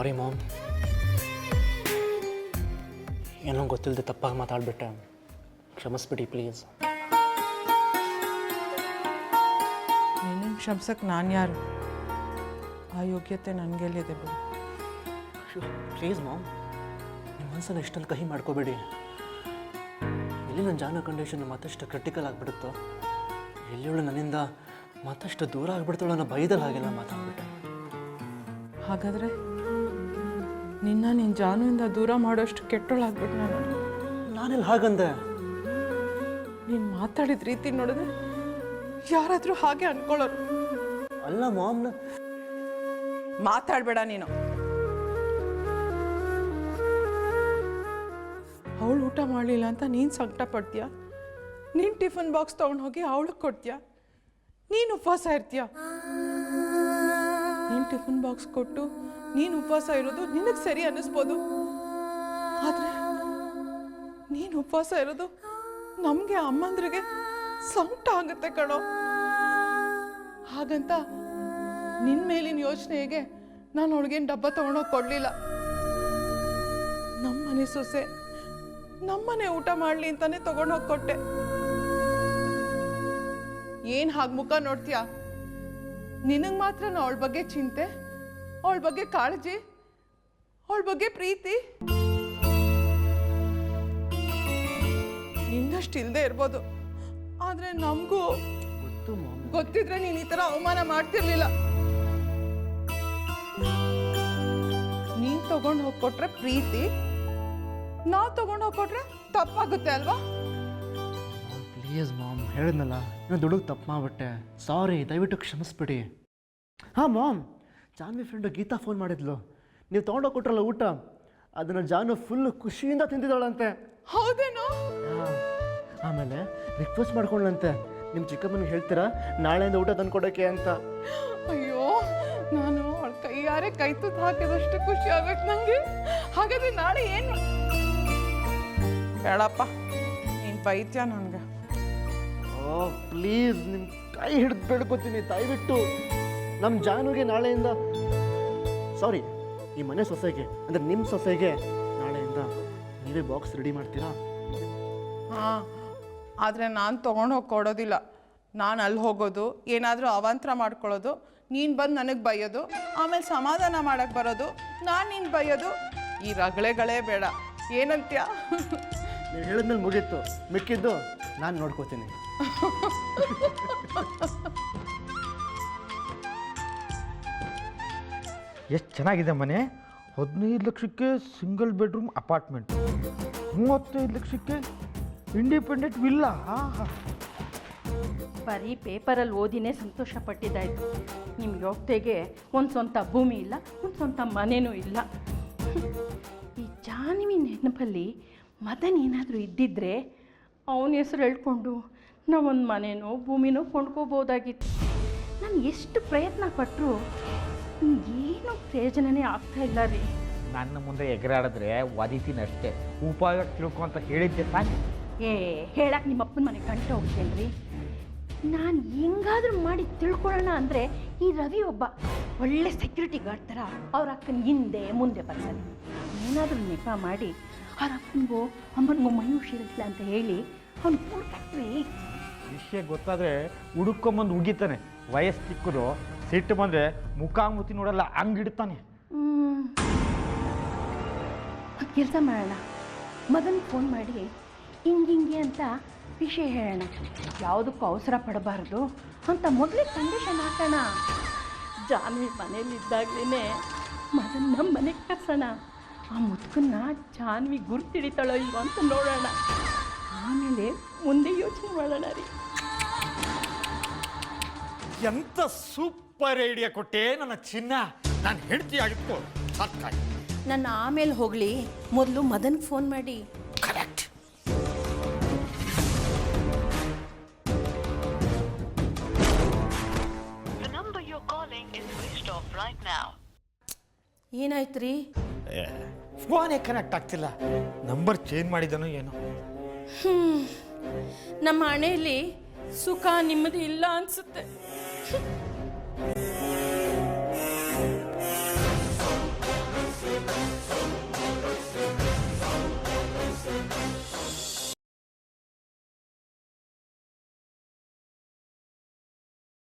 ಸಾರಿ ma'am, ಏನೋ ಗೊತ್ತಿಲ್ಲದೆ ತಪ್ಪಾಗಿ ಮಾತಾಡ್ಬಿಟ್ಟೆ, ಕ್ಷಮಿಸ್ಬಿಡಿ ಪ್ಲೀಸ್. ನಿನ್ನ ಕ್ಷಮಿಸಕ್ಕೆ ನಾನು ಯಾರು? ಆ ಯೋಗ್ಯತೆ ನನಗೆಲ್ಲಿದೆ ಬಿಡು. ಪ್ಲೀಸ್ ಮಾಮ್, ನಿಮ್ಮ ಮನಸ್ಸನ್ನು ಇಷ್ಟೊಂದು ಕಹಿ ಮಾಡ್ಕೋಬೇಡಿ. ಎಲ್ಲಿ ನನ್ನ ಜಾನ ಕಂಡೀಷನ್ ಮತ್ತಷ್ಟು ಕ್ರಿಟಿಕಲ್ ಆಗಿಬಿಡುತ್ತೋ, ಎಲ್ಲಿವಳು ನನ್ನಿಂದ ಮತ್ತಷ್ಟು ದೂರ ಆಗಿಬಿಡ್ತಾಳು ಅನ್ನೋ ಭಯದಲ್ಲಿ ಹಾಗೆಲ್ಲ ಮಾತಾಡ್ಬಿಟ್ಟೆ. ಹಾಗಾದರೆ ನಿನ್ನ ಜಾನುವಿಂದ ದೂರ ಮಾಡೋಷ್ಟು ಕೆಟ್ಟೋಳಾಗ್ಬಿಟ್ಟು ನಾನೆಲ್ಲಿ ಹಾಗಂದೆ? ನೀನು ಮಾತಾಡಿದ ರೀತಿ ನೋಡಿದ್ರೆ ಯಾರಾದರೂ ಹಾಗೆ ಅನ್ಕೊಳ್ಳೋರು. ಅಲ್ಲ ಮಾಮ್ನ. ಮಾತಾಡಬೇಡ ನೀನು. ಅವಳು ಊಟ ಮಾಡಲಿಲ್ಲ ಅಂತ ನೀನು ಸಂಕಟ ಪಡ್ತೀಯ, ನೀನು ಟಿಫನ್ ಬಾಕ್ಸ್ ತೊಗೊಂಡು ಹೋಗಿ ಅವಳಿಗೆ ಕೊಡ್ತೀಯ, ನೀನು ಉಪವಾಸ ಇರ್ತೀಯ. ನೀನು ಟಿಫನ್ ಬಾಕ್ಸ್ ಕೊಟ್ಟು ನೀನು ಉಪವಾಸ ಇರೋದು ನಿನಗೆ ಸರಿ ಅನ್ನಿಸ್ಬೋದು, ಆದರೆ ನೀನು ಉಪವಾಸ ಇರೋದು ನಮಗೆ ಅಮ್ಮಂದ್ರಿಗೆ ಸಂಕಟ ಆಗುತ್ತೆ ಕಣೋ. ಹಾಗಂತ ನಿನ್ನ ಮೇಲಿನ ಯೋಚನೆಗೆ ನಾನು ಅವಳಿಗೇನು ಡಬ್ಬ ತೊಗೊಂಡೋಗಿ ಕೊಡಲಿಲ್ಲ. ನಮ್ಮನೆ ಸೊಸೆ ನಮ್ಮನೆ ಊಟ ಮಾಡಲಿ ಅಂತಾನೆ ತೊಗೊಂಡೋಗಿ ಕೊಟ್ಟೆ. ಏನು ಹಾಗೆ ಮುಖ ನೋಡ್ತೀಯ? ನಿನಗೆ ಮಾತ್ರ ಅವಳ ಬಗ್ಗೆ ಚಿಂತೆ, ಅವಳ ಬಗ್ಗೆ ಕಾಳಜಿ, ಅವಳ ಬಗ್ಗೆ ಪ್ರೀತಿ. ನಿನ್ನಷ್ಟು ಇಲ್ಲದೆ ಇರ್ಬೋದು, ಆದರೆ ನಮಗೂ ಗೊತ್ತಿದ್ರೆ ನೀನು ಈ ಥರ ಅವಮಾನ ಮಾಡ್ತಿರ್ಲಿಲ್ಲ. ನೀನು ತಗೊಂಡು ಹೋಗ್ಕೊಟ್ರೆ ಪ್ರೀತಿ, ನಾವು ತಗೊಂಡು ಹೋಗ್ಕೊಟ್ರೆ ತಪ್ಪಾಗುತ್ತೆ ಅಲ್ವಾ? ಪ್ಲೀಸ್ ಮಾಮ್, ಹೇಳಿದ್ನಲ್ಲ ನಾನು ದುಡುಗ್ ತಪ್ಪು ಮಾಡಿಬಿಟ್ಟೆ, ಸಾರಿ, ದಯವಿಟ್ಟು ಕ್ಷಮಿಸ್ಬಿಡಿ. ಹಾಂ ma'am, Janvi friend Geeta phone ಮಾಡಿದ್ಲು, ನೀವು ತೊಗೊಂಡೋಗಿ ಕೊಟ್ರಲ್ಲ ಊಟ, ಅದನ್ನು ಜಾನು ಫುಲ್ ಖುಷಿಯಿಂದ ತಿಂದಿದ್ದಾಳಂತೆ. ಹೌದೇನೋ? ಆಮೇಲೆ ರಿಕ್ವೆಸ್ಟ್ ಮಾಡ್ಕೊಂಡ್ಲಂತೆ, ನಿಮ್ಮ ಚಿಕ್ಕಮ್ಮನಿಗೆ ಹೇಳ್ತೀರಾ ನಾಳೆಯಿಂದ ಊಟ ತಂದು ಕೊಡೋಕ್ಕೆ ಅಂತ. ಅಯ್ಯೋ, ನಾನು ಅವಳ ಕೈಯಾರೆ ಕೈ ತುತ್ತು ಹಾಕಿದಷ್ಟು ಖುಷಿ ಆಗ್ಬೇಕು ನನಗೆ. ಹಾಗಾದ್ರೆ ನಾಳೆ ಏನು? ಬೇಡಪ್ಪ, ನೀನು ಬೈತ್ಯಾ ನನಗೆ. ಓ ಪ್ಲೀಸ್, ನಿಮ್ಮ ಕೈ ಹಿಡಿದು ಬೇಡ್ಕೊತೀನಿ, ದಯವಿಟ್ಟು ನಮ್ಮ ಜಾನುಗೆ ನಾಳೆಯಿಂದ, ಸಾರಿ ಈ ಮನೆ ಸೊಸೆಗೆ ಅಂದರೆ ನಿಮ್ಮ ಸೊಸೆಗೆ ನಾಳೆಯಿಂದ ನೀವೇ ಬಾಕ್ಸ್ ರೆಡಿ ಮಾಡ್ತೀರಾ? ಹಾಂ, ಆದರೆ ನಾನು ತೊಗೊಂಡೋಗಿ ಕೊಡೋದಿಲ್ಲ. ನಾನು ಅಲ್ಲಿ ಹೋಗೋದು, ಏನಾದರೂ ಅವಾಂತರ ಮಾಡ್ಕೊಳ್ಳೋದು, ನೀನು ಬಂದು ನನಗೆ ಬೈಯೋದು, ಆಮೇಲೆ ಸಮಾಧಾನ ಮಾಡೋಕ್ಕೆ ಬರೋದು, ನಾನು ನೀನು ಬೈಯೋದು, ಈ ರಗಳೆಗಳೇ ಬೇಡ. ಏನಂತ್ಯ? ನೀವು ಹೇಳಿದ್ಮೇಲೆ ಮುಗೀತು, ಮಿಕ್ಕಿದ್ದು ನಾನು ನೋಡ್ಕೋತೀನಿ. ಎಷ್ಟು ಚೆನ್ನಾಗಿದೆ ಮನೆ. 15 ಲಕ್ಷಕ್ಕೆ ಸಿಂಗಲ್ ಬೆಡ್ರೂಮ್ ಅಪಾರ್ಟ್ಮೆಂಟ್, 35 ಲಕ್ಷಕ್ಕೆ ಇಂಡಿಪೆಂಡೆಂಟ್ ವಿಲ್ಲಾ. ಬರೀ ಪೇಪರಲ್ಲಿ ಓದಿನೇ ಸಂತೋಷ ಪಟ್ಟಿದ್ದಾಯಿತು. ನಿಮ್ಮ ಯೋಗ್ಯತೆಗೆ ಒಂದು ಸ್ವಂತ ಭೂಮಿ ಇಲ್ಲ, ಒಂದು ಸ್ವಂತ ಮನೆಯೂ ಇಲ್ಲ. ಈ ಜಾನ್ವಿ ನೆನಪಲ್ಲಿ ಮದನ್ ಏನಾದರೂ ಇದ್ದಿದ್ದರೆ ಅವನ ಹೆಸರು ಹೇಳ್ಕೊಂಡು ನಾವೊಂದು ಮನೆನೋ ಭೂಮಿನೋ ಕೊಂಡ್ಕೋಬೋದಾಗಿತ್ತು. ನಾನು ಎಷ್ಟು ಪ್ರಯತ್ನ ಪಟ್ಟರು ಏನೂ ಪ್ರಯೋಜನನೇ ಆಗ್ತಾಯಿಲ್ಲ ರೀ. ನನ್ನ ಮುಂದೆ ಎಗರಾಡಿದ್ರೆ ಒದಿತೀನಿ ಅಷ್ಟೇ, ಉಪಾಯ ತಿಳ್ಕೊ ಅಂತ ಹೇಳಿದ್ದೆ ತಾನೆ. ಹೇಳಕ್ಕೆ ನಿಮ್ಮ ಅಪ್ಪನ ಮನೆ ಗಂಟೆ ಹೋಗ್ತೇನೆ ರೀ. ನಾನು ಹೆಂಗಾದ್ರೂ ಮಾಡಿ ತಿಳ್ಕೊಳ್ಳೋಣ ಅಂದರೆ ಈ ರವಿ ಒಬ್ಬ ಒಳ್ಳೆ ಸೆಕ್ಯೂರಿಟಿ ಗಾರ್ಡ್ ಥರ ಅವ್ರ ಅಕ್ಕನ ಹಿಂದೆ ಮುಂದೆ ಬರ್ತಾನೆ. ಏನಾದರೂ ನೆಪ ಮಾಡಿ ಅವ್ರ ಅಪ್ಪನಿಗೋ ಅಮ್ಮನಿಗೋ ಮೈ ಹುಷಿರಿಲ್ಲ ಅಂತ ಹೇಳಿ ಅವ್ನು ಕೂಡ್ಕಟ್ರಿ. ವಿಷಯ ಗೊತ್ತಾದರೆ ಹುಡುಕೊಂಬಂದು ಉಗಿತಾನೆ. ವಯಸ್ಸು ಚಿಕ್ಕದು, ಸಿಟ್ಟು ಬಂದರೆ ಮುಖಾಮುಖಿ ನೋಡಲ್ಲ, ಹಂಗಿಡ್ತಾನೆ. ಕೆಲಸ ಮಾಡೋಣ, ಮಗನ ಫೋನ್ ಮಾಡಿ ಹಿಂಗೆ ಅಂತ ವಿಷಯ ಹೇಳೋಣ. ಯಾವುದಕ್ಕೂ ಅವಸರ ಪಡಬಾರ್ದು ಅಂತ ಮೊದಲೇ ಕಂಡೀಷನ್ ಹಾಕೋಣ. ಜಾನ್ವಿ ಮನೇಲಿದ್ದಾಗಲೇ ಮಗನ ನಮ್ಮ ಮನೆಗೆ ಕರ್ಸೋಣ. ಆ ಮುದುಕನ್ನ ಜಾನ್ವಿ ಗುರ್ತಿಡಿತಾಳೋ ಇಲ್ವ ಅಂತ ನೋಡೋಣ. ಆಮೇಲೆ ಮುಂದೆ ಯೋಚನೆ ಮಾಡೋಣ ರೀ. ಎಂತ ಸೂಪರ್ ಐಡಿಯಾ ಕೊಟ್ಟೆ ನನ್ನ ಚಿನ್ನ. ನಾನು ಹೆಂಡತಿ ಆಗಿತ್ತು ಸಾಕಾಗಿ. ನನ್ನ ಆಮೇಲೆ ಹೋಗಲಿ, ಮೊದಲು ಮದನ್ಗೆ ಫೋನ್ ಮಾಡಿ. ಕರೆಕ್ಟ್. ಏನಾಯ್ತು ರೀ? ಫೋನೇ ಕನೆಕ್ಟ್ ಆಗ್ತಿಲ್ಲ. ನಂಬರ್ ಚೇಂಜ್ ಮಾಡಿದನೋ ಏನೋ. ನಮ್ಮ ಹಣೆಯಲ್ಲಿ ಸುಖ ನೆಮ್ಮದಿ ಇಲ್ಲ ಅನ್ಸುತ್ತೆ.